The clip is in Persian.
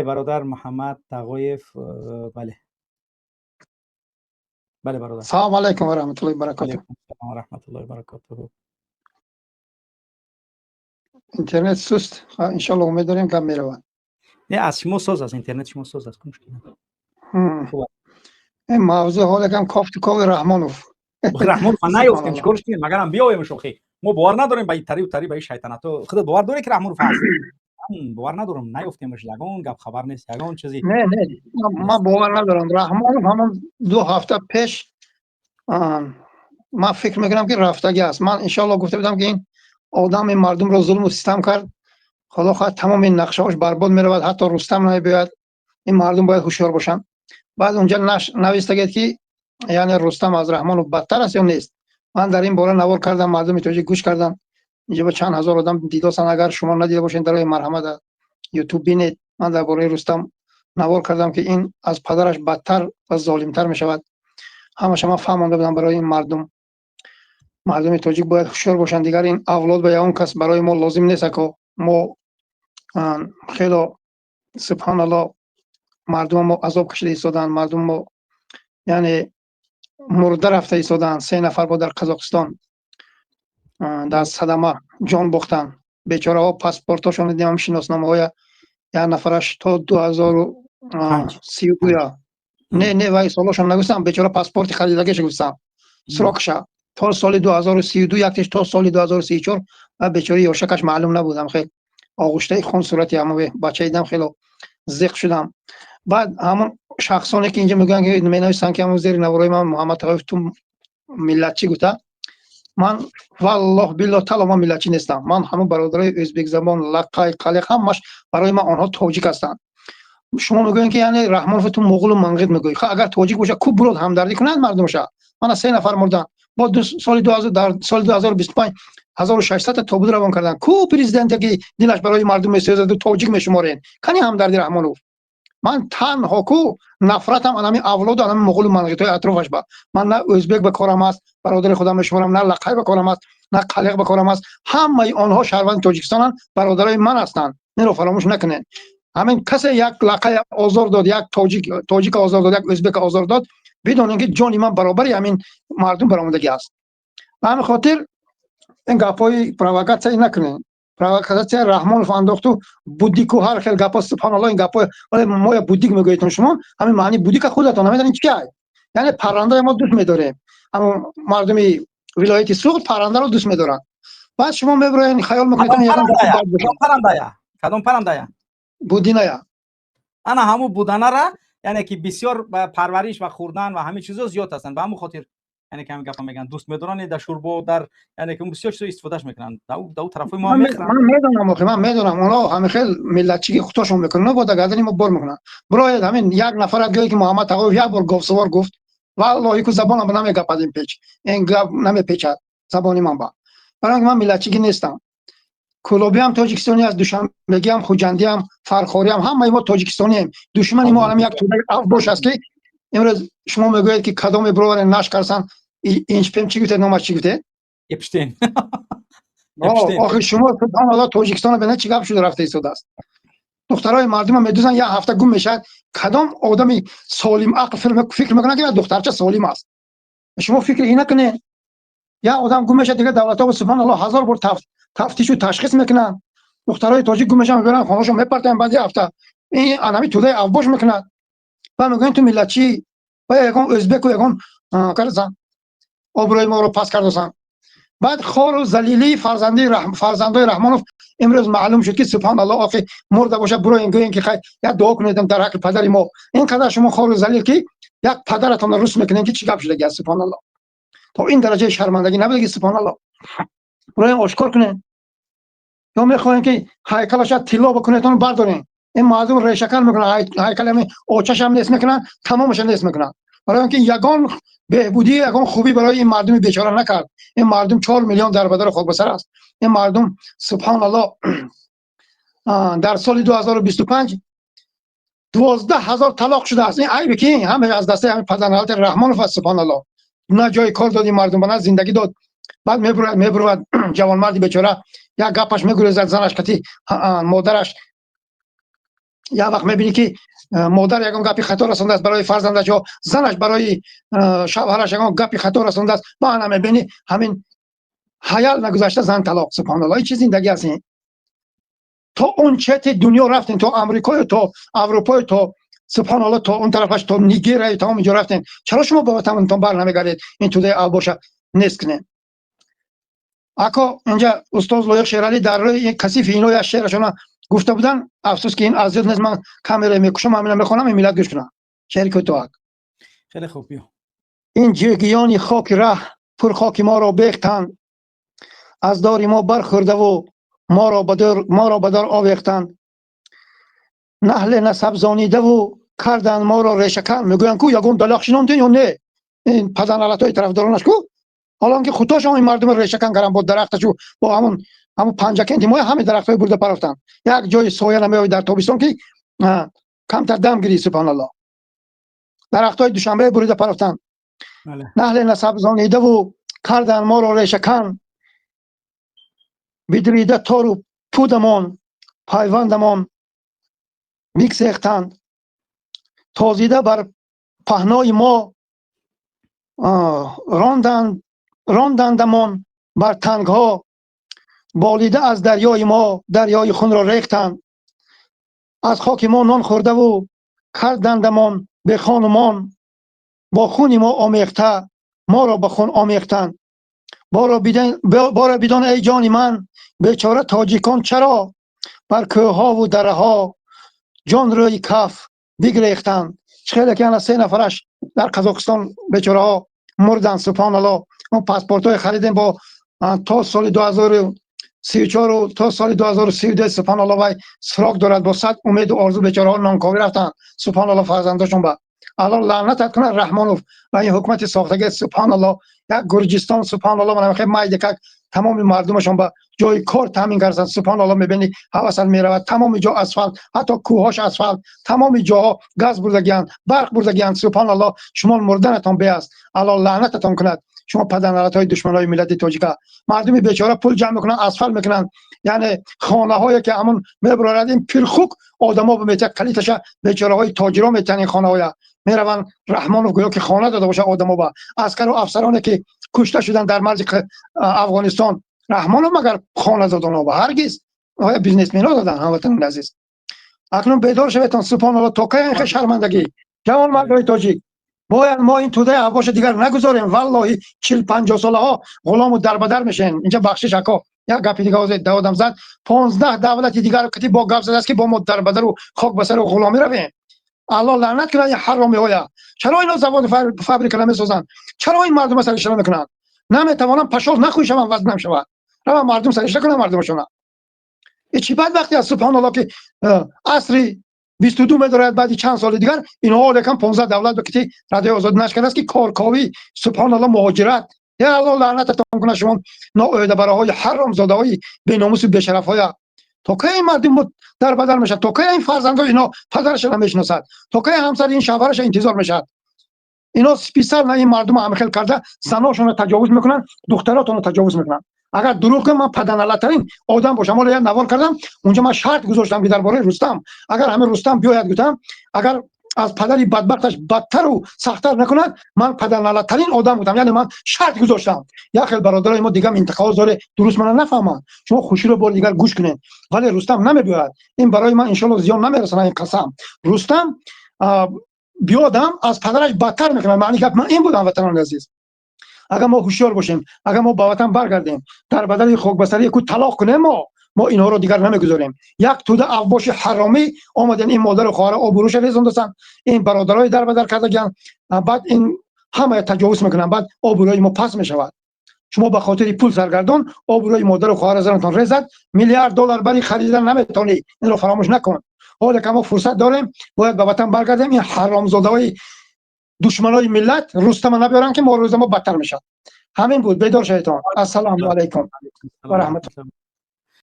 برادر محمد تقویف. بله بله برادر. سلام علیکم و رحمت الله و برکاته. علیکم السلام و رحمت الله و برکاته. اینترنت سست، ان شاء الله امید داریم کم میرود. نه از شما ساز است، اینترنت شما ساز است. این موضوع حالا کم کافت کوی رحمانوف رحمانوف نیافتیم چیکارش کنیم؟ مگر هم بیایم شوخی. ما باور نداریم به این طریق و طریق به این شیطنتو. خودت باور داری که رحمانوف هست؟ باور ندارم، نیافتیمش. یگان گپ خبر نیست، یگان چیزی. نه من باور ندارم. رحمانوف همون 2 هفته پیش من فکر میکنم که رفتگی است. من ان شاء الله گفته بودم که این آدم این مردم رو ظلم و ستم کرد، خدا خواهد تمام این نقشه‌اش برباد میرود، حتی رستم نمیاد. این مردم باید هوشیار باشن. بعد اونجا نوشته که یعنی رستم از رحمانوف بدتر است یا نیست. من در این باره نوار کردم، مردم توجه گوش کردن. اینجا با چند هزار آدم دیداسن. اگر شما ندیده باشین در مرحمت یوتیوب بینید. من درباره رستم نوار کردم که این از پدرش بدتر و ظالمتر میشود. همه شما فهمونده بودم برای این مردم تاجیک باید هوشیار باشن. دیگر این اولاد به اون کس برای ما لازم نیست که ما خیلی سبحان الله مردم ما عذاب کشیده ایستادن. مردم ما یعنی مرده رفته ایستادن. 3 نفر با در قزاقستان در صدمه جان باختن. بیچاره ها پاسپورتاشون دیدم، شناسنامه های یک نفرش تا 2032 نه وای سالاشون نگفتم. بیچاره پاسپورت خریدگیش گفتم سراغش تا سال 2032 یکش تا سال 2034 و بیچاره یوشکش معلوم نبودم. خیلی آغوشته خون صورتی همه بچه دیدم، خیلی زیق شدم. بعد همون شخصانی که اینجا میگن که مینویسن که همون زیر نوارای من محمد تقویف تو ملتچی گفته، من والله بالله تعالی من ملتچی نیستم. من همون برادرای ازبک زبان لقای قلق همش برای من آنها تاجیک هستند. شما میگوین که یعنی رحمانوف تو مغول و منقید میگوی. خب اگر تاجیک باشه کو برود همدردی کنند مردمش. من 3 نفر مردن با سال 2000 در سال 2025 1600 تا بود روان کردن. کو پرزیدنت که دلش برای مردم میسوزه تاجیک میشمارین کنی همدردی رحمانوف. من تنها کو نفرتم انمی اولاد انمی مغول و منقیتای اطرافش با. من نه ازبک به کارم است، برادر خودم میشمارم، نه لقای به کارم است، نه قلق به کارم است. همه آنها شهروند تاجیکستانن، برادرای من هستند. اینو فراموش نکنین. همین کسی یک لقای آزار داد، یک تاجیک آزار داد، یک ازبک آزار داد، بدون اینکه جان من برابری همین مردم برآمدگی است. به همین خاطر این گپای پرووکاتسی نکنین. پرووکاتسی رحمانوف انداختو بودیکو هر خیلی گپا سبحان الله. این گپا ما یا بودیک میگویتون شما، همین معنی بودیک خودتون نمیدونین چیه. یعنی پرنده ما دوست می‌داریم. اما مردم ولایت سوق پرنده رو دوست می‌دارن. بعد شما میبرین خیال میکنید یه کدام پرنده بودینه انا همو بودنه را یعنی که بسیار پرورش و خوردن و همه چیزا زیاد هستن. به همون خاطر یعنی که همین گپا میگن دوست می‌دارن در شوربا در یعنی که بسیار چیزا استفادهش میکنن. دو طرفای ما میخرن. من میدونم اونا همه خیلی ملتچی خودشون میکنن. با دگادنی ما بار میکنن. برای همین یک نفر گویی که محمد تقویف یک بار گفت سوار گفت والله یک زبانم نمیگپادیم پیچ. این گپ نمیپیچد زبانی من با. برای اینکه من ملتچی نیستم. کلوبی هم تاجیکستانی است، دوشنبگی هم، خوجندی هم، فرخاری هم، همه ما تاجیکستانی هم. دشمن ما الان یک توده افباش است که امروز شما میگویید که کدام برور نش کردن اینچ پم چی گفته نامش چی گفته؟ اپشتین. آخه شما سبحان الله تاجیکستان ببینید چی گپ شده رفته ایستاد است. دخترای مردم میدوزن یک هفته گم میشن. کدام آدمی سالم عقل فکر میکنه که دخترچه سالم است؟ شما فکر اینا کنه یا آدم گم میشه دیگه دولت ها سبحان الله 1000 بار تفتیش و تشخیص میکنن. دخترای تاجیک گم میشن میبرن خانه‌شون میپرتن بعد هفته این انمی توده افباش میکنن. و میگن تو ملتچی و یگان ازبک و یگان کردن آبروی ما رو پس کردن. بعد خار و ذلیلی فرزندای رحمانوف امروز معلوم شد که سبحان الله آخه مرده باشه برو اینگوین که خیر یا دعا کنید در حق پدر ما. اینقدر شما خار و ذلیل که یک پدرتون رو رسم میکنین که چی گپ شده سبحان الله. تا این درجه شرمندگی نبوده سبحان الله. برای آشکار کنین. یا میخواین که هیکلش طلا بکنیدون بردارین. این مردم ریشکل میکنن، هیکل هم اوچش هم نیست میکنن، تمامش نیست میکنن. برای اینکه یگان بهبودی یگان خوبی برای این مردم بیچاره نکرد. این مردم 4 میلیون در بدر خاک بسر است. این مردم سبحان الله در سال 2025 12000 طلاق شده است. این عیبه که همه از دسته همین پدرنهاد رحمانوف سبحان الله. نه جای کار دادی مردم نه زندگی داد. بعد میبرد جوان مردی بیچاره یک گپش میگوره زنش کتی مادرش یا وقت میبینی که مادر یگان گپی خطا رسونده است برای فرزندش یا زنش برای شوهرش یگان گپی خطا رسونده است، با هم میبینی همین حیال نگذاشته زن طلاق. سبحان الله، این چیز زندگی است. تا اون چت دنیا رفتین، تا امریکا، تا اروپا، تا سبحان الله تا اون طرفش، تا نیگر، تا اونجا رفتین، چرا شما با وطنتون بر نمیگردید این توده اوباش نیست کنین؟ اکو اینجا استاد لایق شیرالی در روی کثیف اینو یا شعرشون گفته بودن، افسوس که این از نیست، من کاملا میکشم، همین میخونم، این ملت گوش کنه. شعر کوتاه. خیلی خوب. بیا. این جگیانی خاک راه پر خاک ما را بیختند، از دار ما برخورده و ما را بدار آویختند. نهل نسب زانیده و کردن ما را ریشه‌کن. میگوین کو یگون دلاخشینون دین یا نه؟ این پدرالتای طرفدارانش کو؟ حالا که خودش هم این مردم ریشه‌کن کردن با درختشو، با همون پنجکندی ما همین درختای برده پرفتن. یک جای سایه نمیوید در تابستان که کمتر دم گیری. سبحان الله، درختای دوشنبه برده پرفتن. نهل نسب زانیده و کردن ما را ریشه‌کن، بدریده تار و پودمان پیوندمان میگسیختند. تازیده بر پهنای ما راندندمان بر تنگ ها، بالیده از دریای ما دریای خون را ریختند. از خاک ما نان خورده و کردندمان به خانمان، با خون ما آمیخته ما را به خون آمیختند. بارا بدان ای جان من بیچاره تاجیکان چرا بر کوه ها و دره ها جان روی کف بگریختند. خیلی که انا 3 نفرش در قزاقستان بیچاره ها مردن. سبحان الله، ما پاسپورت های خریدیم با تا سال 2034 و تا سال 2032. سبحان الله، وای سراغ دارد با صد امید و آرزو بیچاره ها نانکاوی رفتن. سبحان الله، فرزنداشون با الله لعنت کنه رحمانوف و این حکومت ساختگی. سبحان الله، یک گرجستان. سبحان الله، من خیلی مایده که تمام مردمشون به جای کار تامین کردن. سبحان الله، میبینی هوس میرود، تمام جا اسفالت، حتی کوهاش اسفالت، تمام جاها گاز بردگیان، برق بردگیان. سبحان الله، شما مردنتون بیاست، الله لعنتتون کند. شما پدرنالت‌های دشمنای ملت تاجیک، مردم بیچاره پول جمع میکنن، اسفالت میکنن، یعنی خانه هایی که همون میبرند این پرخوک آدما به میته کلیتش بیچاره های تاجرا میتن. این خانه های میروان رحمانوف گویا که خانه داده باشه آدما با عسکر و افسرانی که کشته شدن در مرز افغانستان. رحمانوف مگر خانه دادن؟ با هرگز. آیا بیزنسمن ها دادن؟ هموطن عزیز، اکنون بیدار شوید. سبحان الله، تو که شرمندگی جوان مردای تاجیک، باید ما این توده اوباش دیگر نگذاریم. والله 40-50 ساله ها غلام و دربدر میشن. اینجا بخشش اکا یک گپی دیگه از دادم زد، 15 دولت دیگر که با گپ زده است که با ما دربدر و خاک بسر و غلامی رویم. الله لعنت کنه این حرامی ها. چرا اینا زبان فابریکه نمیسازن؟ چرا این مردم سرش نمیکنن؟ نمیتوانن پشال نخویشن وزن نمیشود. را مردم سرش نکنن مردمشون. این چی بعد وقتی از سبحان الله که عصری 22 می‌دارد بعدی چند سال دیگر اینها لکن 15 دولت به کتی رادیو آزاد نشکر است که کارکاوی سبحان الله مهاجرت. یا الله لعنتتون کنه شما نااهل براهای حرام زاده های بی‌ناموس و بی‌شرف های. تا که این مردم در بدل میشه، تا که این فرزندان اینا پدرش را نمیشناسد، تا که همسر این شوهرش انتظار میشه. اینا 20 سال این مردم هم خیل کرده، زناشون رو تجاوز میکنن، دختراتون رو تجاوز میکنن. اگر دروغ کنم من پدرنالترین آدم باشم. ولی نوار کردم اونجا، من شرط گذاشتم که درباره رستم اگر همه رستم بیاید گفتم اگر از پدری بدبختش بدتر و سختتر نکند من پدرنالترین آدم بودم. یعنی من شرط گذاشتم. یا خیلی برادرای ما دیگه انتقاد داره، درست من نفهمن. شما خوشی رو بار دیگر گوش کنین. ولی رستم نمیبیاد. این برای من ان شاء الله زیان نمیرسونه. این قسم رستم بیادم از پدرش بدتر میکنه. معنی که من این بودم وطنان عزیز. اگر ما هوشیار باشیم، اگر ما با وطن برگردیم، در بدل خاک بسری کو طلاق کنیم، ما اینها رو دیگر نمیگذاریم. یک توده اوباش حرامی اومدن این مادر و خواهر آبروش ریزوندن، این برادرای در بدر کردگان، بعد این همه تجاوز میکنن، بعد آبروی ما پس میشود. شما به خاطر پول سرگردان آبروی مادر و خواهر زنتون ریزد، میلیارد دلار برای خریدن نمیتونی. این رو فراموش نکن. حالا که ما فرصت داریم باید به وطن برگردیم. این حرامزاده‌های دشمنای ملت رستم نبیارن که ما روز ما بدتر میشه. همین بود. بیدار شیطان. السلام علیکم و رحمت الله.